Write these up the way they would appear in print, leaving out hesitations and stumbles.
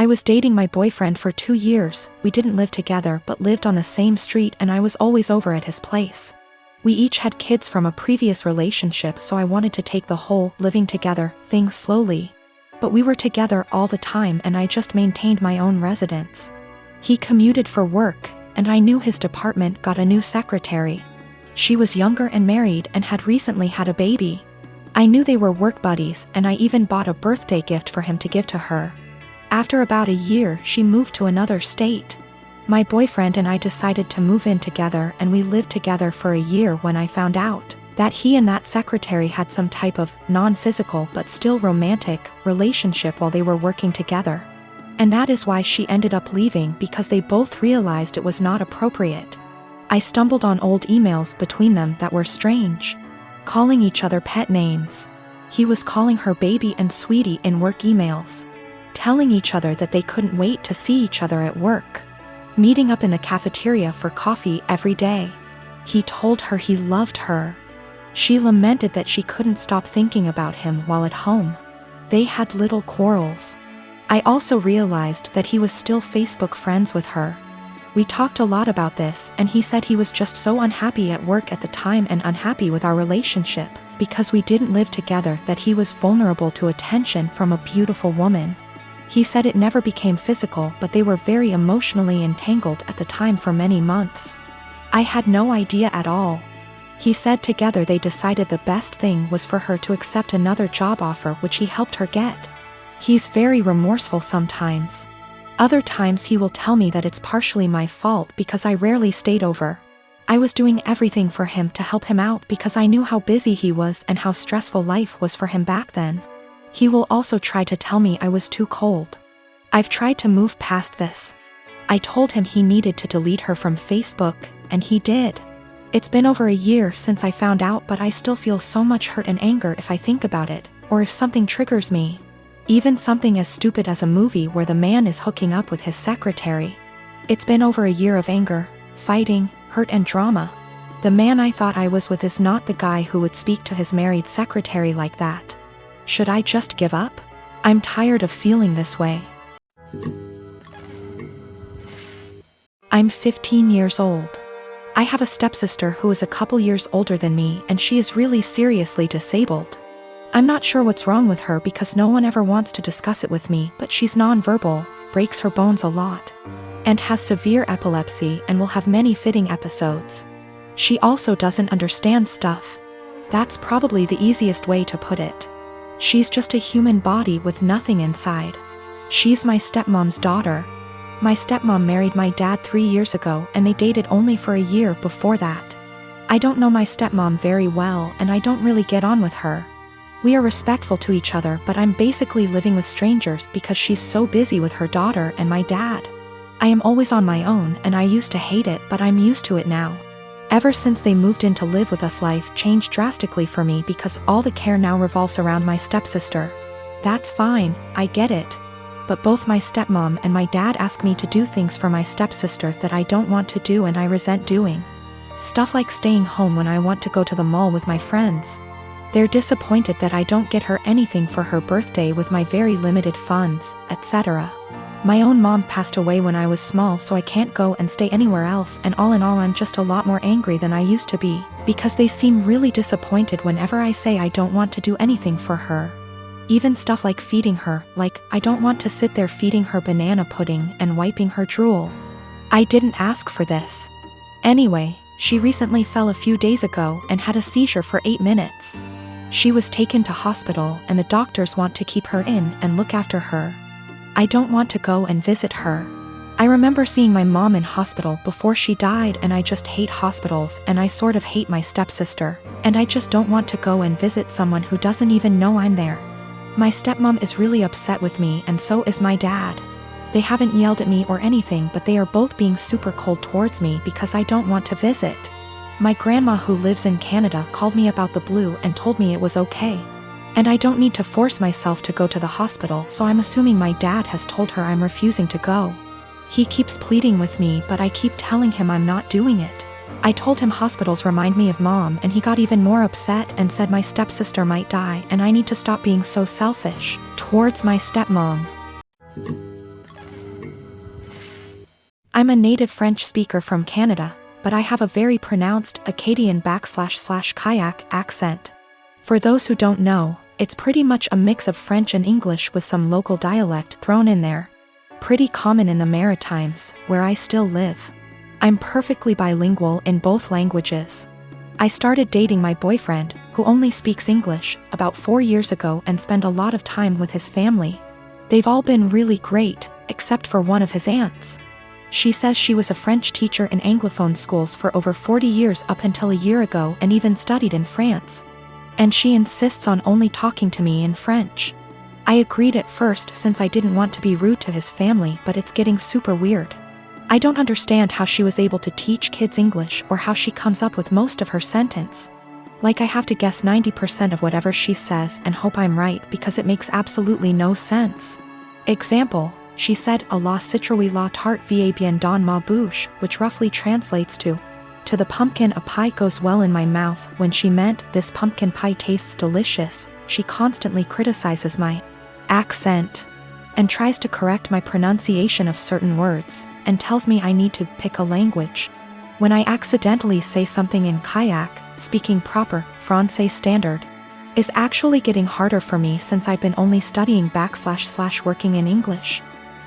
I was dating my boyfriend for 2 years. We didn't live together but lived on the same street, and I was always over at his place. We each had kids from a previous relationship, so I wanted to take the whole living together thing slowly. But we were together all the time and I just maintained my own residence. He commuted for work, and I knew his department got a new secretary. She was younger and married and had recently had a baby. I knew they were work buddies, and I even bought a birthday gift for him to give to her. After about a year, she moved to another state. My boyfriend and I decided to move in together, and we lived together for a year when I found out that he and that secretary had some type of non-physical but still romantic relationship while they were working together. And that is why she ended up leaving, because they both realized it was not appropriate. I stumbled on old emails between them that were strange, calling each other pet names. He was calling her baby and sweetie in work emails, telling each other that they couldn't wait to see each other at work, meeting up in the cafeteria for coffee every day. He told her he loved her. She lamented that she couldn't stop thinking about him while at home. They had little quarrels. I also realized that he was still Facebook friends with her. We talked a lot about this, and he said he was just so unhappy at work at the time and unhappy with our relationship, because we didn't live together, that he was vulnerable to attention from a beautiful woman. He said it never became physical, but they were very emotionally entangled at the time for many months. I had no idea at all. He said together they decided the best thing was for her to accept another job offer, which he helped her get. He's very remorseful sometimes. Other times he will tell me that it's partially my fault because I rarely stayed over. I was doing everything for him to help him out because I knew how busy he was and how stressful life was for him back then. He will also try to tell me I was too cold. I've tried to move past this. I told him he needed to delete her from Facebook, and he did. It's been over a year since I found out, but I still feel so much hurt and anger if I think about it, or if something triggers me. Even something as stupid as a movie where the man is hooking up with his secretary. It's been over a year of anger, fighting, hurt and drama. The man I thought I was with is not the guy who would speak to his married secretary like that. Should I just give up? I'm tired of feeling this way. I'm 15 years old. I have a stepsister who is a couple years older than me, and she is really seriously disabled. I'm not sure what's wrong with her because no one ever wants to discuss it with me, but she's nonverbal, breaks her bones a lot, and has severe epilepsy and will have many fitting episodes. She also doesn't understand stuff. That's probably the easiest way to put it. She's just a human body with nothing inside. She's my stepmom's daughter. My stepmom married my dad 3 years ago, and they dated only for a year before that. I don't know my stepmom very well, and I don't really get on with her. We are respectful to each other, but I'm basically living with strangers because she's so busy with her daughter and my dad. I am always on my own, and I used to hate it, but I'm used to it now. Ever since they moved in to live with us, life changed drastically for me because all the care now revolves around my stepsister. That's fine, I get it. But both my stepmom and my dad ask me to do things for my stepsister that I don't want to do and I resent doing. Stuff like staying home when I want to go to the mall with my friends. They're disappointed that I don't get her anything for her birthday with my very limited funds, etc. My own mom passed away when I was small, so I can't go and stay anywhere else, and all in all I'm just a lot more angry than I used to be, because they seem really disappointed whenever I say I don't want to do anything for her. Even stuff like feeding her, like I don't want to sit there feeding her banana pudding and wiping her drool. I didn't ask for this. Anyway, she recently fell a few days ago and had a seizure for 8 minutes. She was taken to hospital, and the doctors want to keep her in and look after her. I don't want to go and visit her. I remember seeing my mom in hospital before she died, and I just hate hospitals, and I sort of hate my stepsister, and I just don't want to go and visit someone who doesn't even know I'm there. My stepmom is really upset with me, and so is my dad. They haven't yelled at me or anything, but they are both being super cold towards me because I don't want to visit. My grandma, who lives in Canada, called me about the blue and told me it was okay. And I don't need to force myself to go to the hospital, so I'm assuming my dad has told her I'm refusing to go. He keeps pleading with me, but I keep telling him I'm not doing it. I told him hospitals remind me of mom, and he got even more upset and said my stepsister might die and I need to stop being so selfish towards my stepmom. I'm a native French speaker from Canada, but I have a very pronounced Acadian/kayak accent. For those who don't know, it's pretty much a mix of French and English with some local dialect thrown in there. Pretty common in the Maritimes, where I still live. I'm perfectly bilingual in both languages. I started dating my boyfriend, who only speaks English, about 4 years ago and spent a lot of time with his family. They've all been really great, except for one of his aunts. She says she was a French teacher in Anglophone schools for over 40 years up until a year ago and even studied in France. And she insists on only talking to me in French. I agreed at first since I didn't want to be rude to his family, but it's getting super weird. I don't understand how she was able to teach kids English or how she comes up with most of her sentence. Like I have to guess 90% of whatever she says and hope I'm right because it makes absolutely no sense. Example, she said a la citrouille la tarte va bien dans ma bouche, which roughly translates to the pumpkin a pie goes well in my mouth, when she meant this pumpkin pie tastes delicious. She constantly criticizes my accent and tries to correct my pronunciation of certain words, and tells me I need to pick a language. When I accidentally say something in kayak, speaking proper Francais standard is actually getting harder for me since I've been only studying / working in English.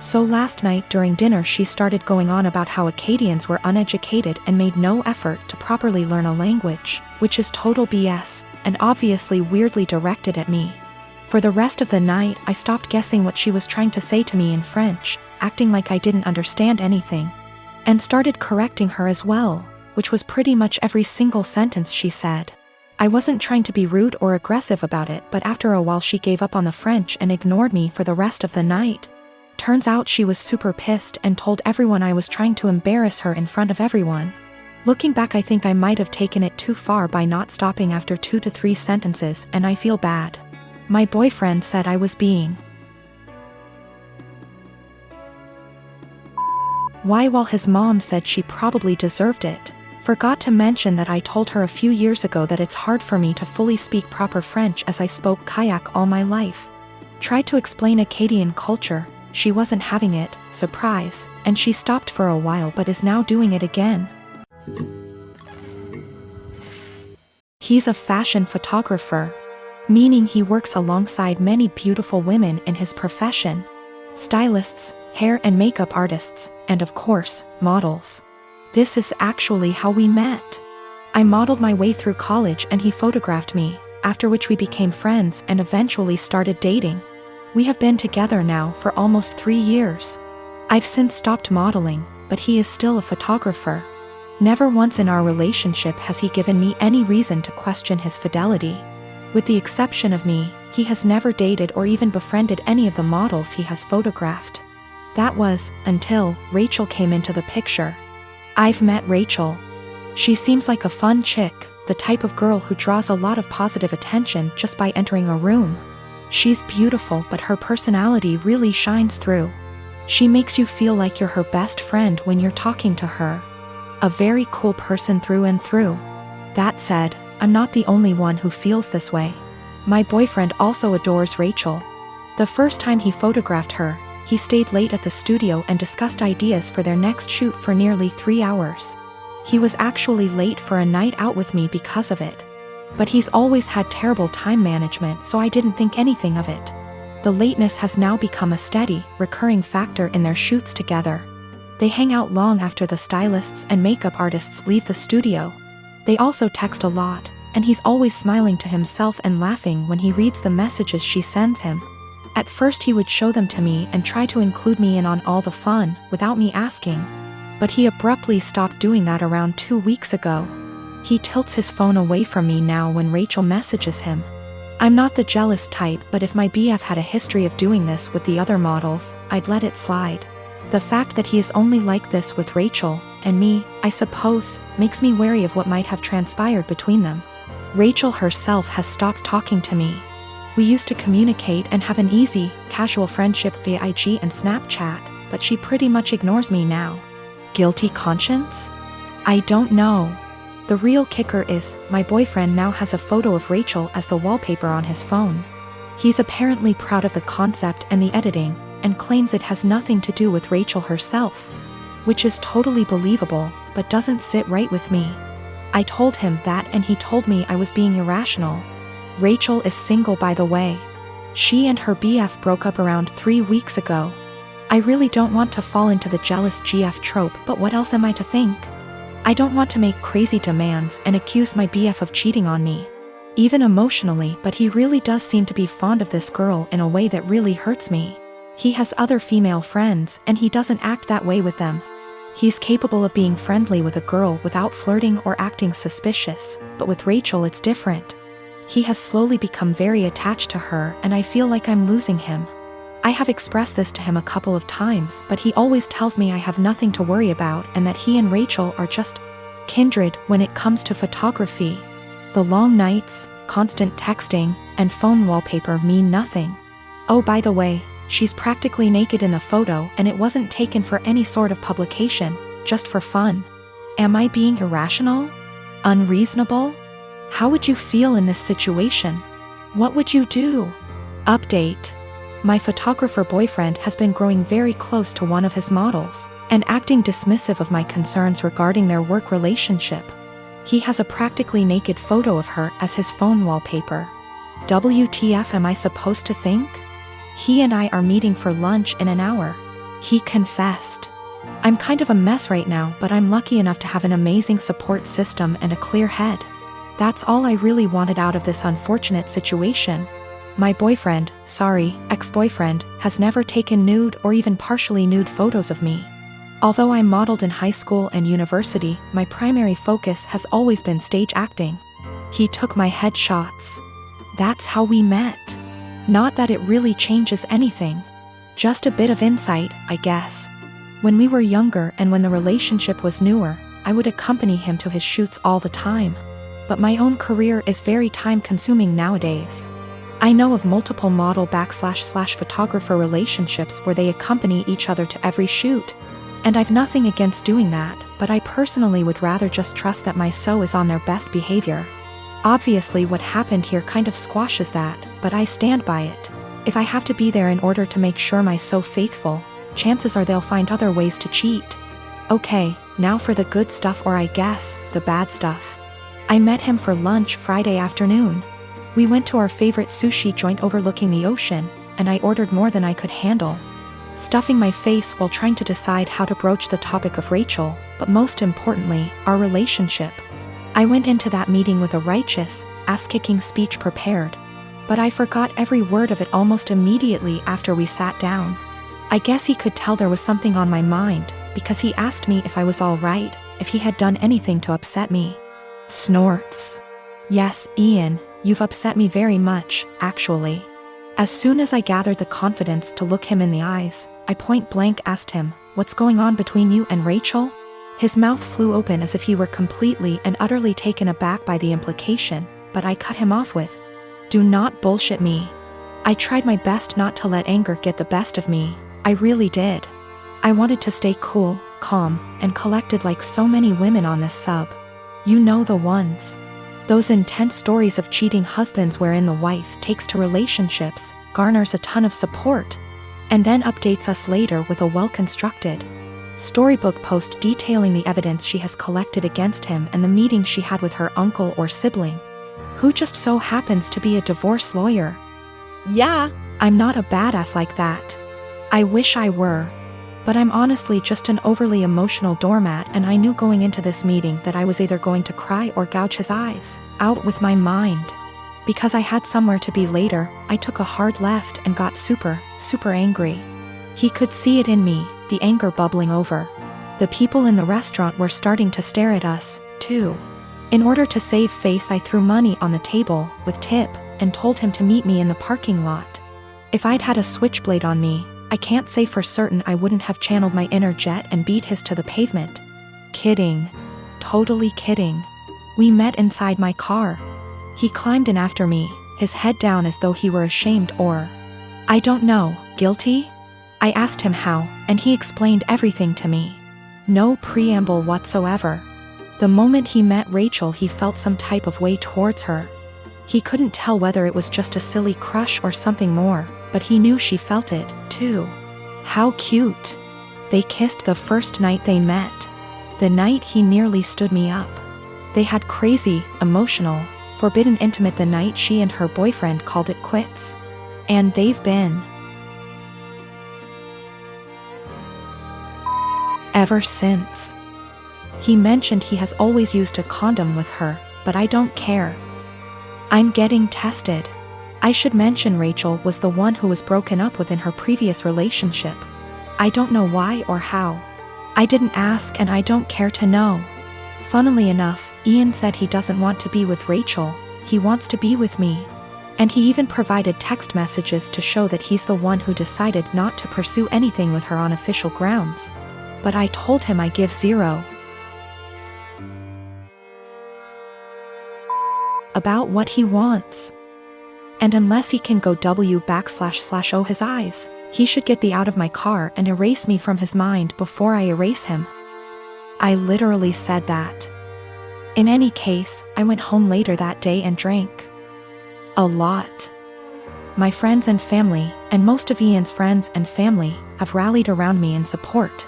So last night during dinner she started going on about how Acadians were uneducated and made no effort to properly learn a language, which is total BS, and obviously weirdly directed at me. For the rest of the night I stopped guessing what she was trying to say to me in French, acting like I didn't understand anything, and started correcting her as well, which was pretty much every single sentence she said. I wasn't trying to be rude or aggressive about it, but after a while she gave up on the French and ignored me for the rest of the night. Turns out she was super pissed and told everyone I was trying to embarrass her in front of everyone. Looking back, I think I might have taken it too far by not stopping after 2 to 3 sentences, and I feel bad. My boyfriend said I was being why, while his mom said she probably deserved it. Forgot to mention that I told her a few years ago that it's hard for me to fully speak proper French as I spoke kayak all my life. Tried to explain Acadian culture, she wasn't having it, surprise, and she stopped for a while but is now doing it again. He's a fashion photographer, meaning he works alongside many beautiful women in his profession. Stylists, hair and makeup artists, and of course, models. This is actually how we met. I modeled my way through college and he photographed me, after which we became friends and eventually started dating. We have been together now for almost 3 years. I've since stopped modeling, but he is still a photographer. Never once in our relationship has he given me any reason to question his fidelity. With the exception of me, he has never dated or even befriended any of the models he has photographed. That was, until Rachel came into the picture. I've met Rachel. She seems like a fun chick, the type of girl who draws a lot of positive attention just by entering a room. She's beautiful, but her personality really shines through. She makes you feel like you're her best friend when you're talking to her. A very cool person through and through. That said, I'm not the only one who feels this way. My boyfriend also adores Rachel. The first time he photographed her, he stayed late at the studio and discussed ideas for their next shoot for nearly 3 hours. He was actually late for a night out with me because of it. But he's always had terrible time management, so I didn't think anything of it. The lateness has now become a steady, recurring factor in their shoots together. They hang out long after the stylists and makeup artists leave the studio. They also text a lot, and he's always smiling to himself and laughing when he reads the messages she sends him. At first he would show them to me and try to include me in on all the fun, without me asking. But he abruptly stopped doing that around 2 weeks ago. He tilts his phone away from me now when Rachel messages him. I'm not the jealous type, but if my BF had a history of doing this with the other models, I'd let it slide. The fact that he is only like this with Rachel, and me, I suppose, makes me wary of what might have transpired between them. Rachel herself has stopped talking to me. We used to communicate and have an easy, casual friendship via IG and Snapchat, but she pretty much ignores me now. Guilty conscience? I don't know. The real kicker is, my boyfriend now has a photo of Rachel as the wallpaper on his phone. He's apparently proud of the concept and the editing, and claims it has nothing to do with Rachel herself. which is totally believable, but doesn't sit right with me. I told him that and he told me I was being irrational. Rachel is single, by the way. She and her BF broke up around 3 weeks ago. I really don't want to fall into the jealous GF trope, but what else am I to think? I don't want to make crazy demands and accuse my BF of cheating on me, even emotionally, but he really does seem to be fond of this girl in a way that really hurts me. He has other female friends and he doesn't act that way with them. He's capable of being friendly with a girl without flirting or acting suspicious, but with Rachel it's different. He has slowly become very attached to her and I feel like I'm losing him. I have expressed this to him a couple of times, but he always tells me I have nothing to worry about and that he and Rachel are just kindred when it comes to photography. The long nights, constant texting, and phone wallpaper mean nothing. Oh, by the way, she's practically naked in the photo and it wasn't taken for any sort of publication, just for fun. Am I being irrational? Unreasonable? How would you feel in this situation? What would you do? Update. My photographer boyfriend has been growing very close to one of his models and acting dismissive of my concerns regarding their work relationship. He has a practically naked photo of her as his phone wallpaper. WTF am I supposed to think? He and I are meeting for lunch in an hour. He confessed. I'm kind of a mess right now, but I'm lucky enough to have an amazing support system and a clear head. That's all I really wanted out of this unfortunate situation. My boyfriend, sorry, ex-boyfriend, has never taken nude or even partially nude photos of me. Although I modeled in high school and university, my primary focus has always been stage acting. He took my headshots. That's how we met. Not that it really changes anything. Just a bit of insight, I guess. When we were younger and when the relationship was newer, I would accompany him to his shoots all the time. But my own career is very time-consuming nowadays. I know of multiple model/photographer relationships where they accompany each other to every shoot. And I've nothing against doing that, but I personally would rather just trust that my SO is on their best behavior. Obviously what happened here kind of squashes that, but I stand by it. If I have to be there in order to make sure my SO faithful, chances are they'll find other ways to cheat. Okay, now for the good stuff, or I guess, the bad stuff. I met him for lunch Friday afternoon. We went to our favorite sushi joint overlooking the ocean, and I ordered more than I could handle, stuffing my face while trying to decide how to broach the topic of Rachel, but most importantly, our relationship. I went into that meeting with a righteous, ass-kicking speech prepared, but I forgot every word of it almost immediately after we sat down. I guess he could tell there was something on my mind, because he asked me if I was all right, if he had done anything to upset me. Snorts. Yes, Ian, you've upset me very much, actually. As soon as I gathered the confidence to look him in the eyes, I point blank asked him, "What's going on between you and Rachel?" His mouth flew open as if he were completely and utterly taken aback by the implication, but I cut him off with, "Do not bullshit me." I tried my best not to let anger get the best of me, I really did. I wanted to stay cool, calm, and collected like so many women on this sub. You know the ones. Those intense stories of cheating husbands wherein the wife takes to relationships, garners a ton of support, and then updates us later with a well-constructed storybook post detailing the evidence she has collected against him and the meeting she had with her uncle or sibling, who just so happens to be a divorce lawyer. Yeah, I'm not a badass like that. I wish I were. But I'm honestly just an overly emotional doormat, and I knew going into this meeting that I was either going to cry or gouge his eyes out with my mind. Because I had somewhere to be later, I took a hard left and got super angry. He could see it in me, the anger bubbling over. The people in the restaurant were starting to stare at us, too. In order to save face, I threw money on the table, with tip, and told him to meet me in the parking lot. If I'd had a switchblade on me, I can't say for certain I wouldn't have channeled my inner jet and beat his to the pavement. Kidding. Totally kidding. We met inside my car. He climbed in after me, his head down as though he were ashamed or, I don't know, guilty? I asked him how, and he explained everything to me. No preamble whatsoever. The moment he met Rachel, he felt some type of way towards her. He couldn't tell whether it was just a silly crush or something more, but he knew she felt it, too. How cute. They kissed the first night they met. The night he nearly stood me up. They had crazy, emotional, forbidden intimate the night she and her boyfriend called it quits. And they've been ever since. He mentioned he has always used a condom with her, but I don't care. I'm getting tested. I should mention Rachel was the one who was broken up with in her previous relationship. I don't know why or how. I didn't ask and I don't care to know. Funnily enough, Ian said he doesn't want to be with Rachel, he wants to be with me. And he even provided text messages to show that he's the one who decided not to pursue anything with her on official grounds. But I told him I give zero about what he wants. And unless he can go W//O his eyes, he should get the out of my car and erase me from his mind before I erase him. I literally said that. In any case, I went home later that day and drank a lot. My friends and family, and most of Ian's friends and family, have rallied around me in support.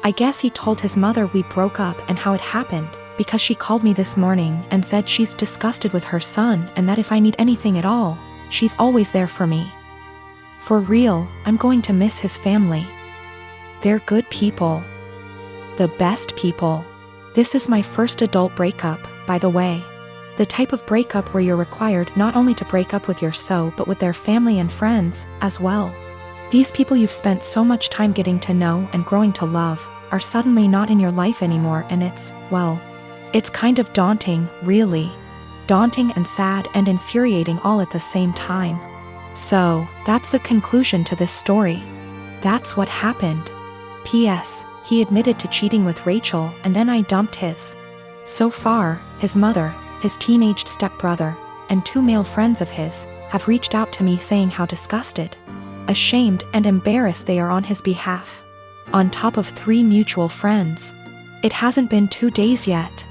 I guess he told his mother we broke up and how it happened, because she called me this morning and said she's disgusted with her son and that if I need anything at all, she's always there for me. For real, I'm going to miss his family. They're good people. The best people. This is my first adult breakup, by the way. The type of breakup where you're required not only to break up with your so but with their family and friends, as well. These people you've spent so much time getting to know and growing to love, are suddenly not in your life anymore and it's, well, it's kind of daunting, really. Daunting and sad and infuriating all at the same time. So, that's the conclusion to this story. That's what happened. P.S. He admitted to cheating with Rachel and then I dumped his. So far, his mother, his teenaged stepbrother, and 2 male friends of his, have reached out to me saying how disgusted, ashamed and embarrassed they are on his behalf. On top of 3 mutual friends. It hasn't been 2 days yet.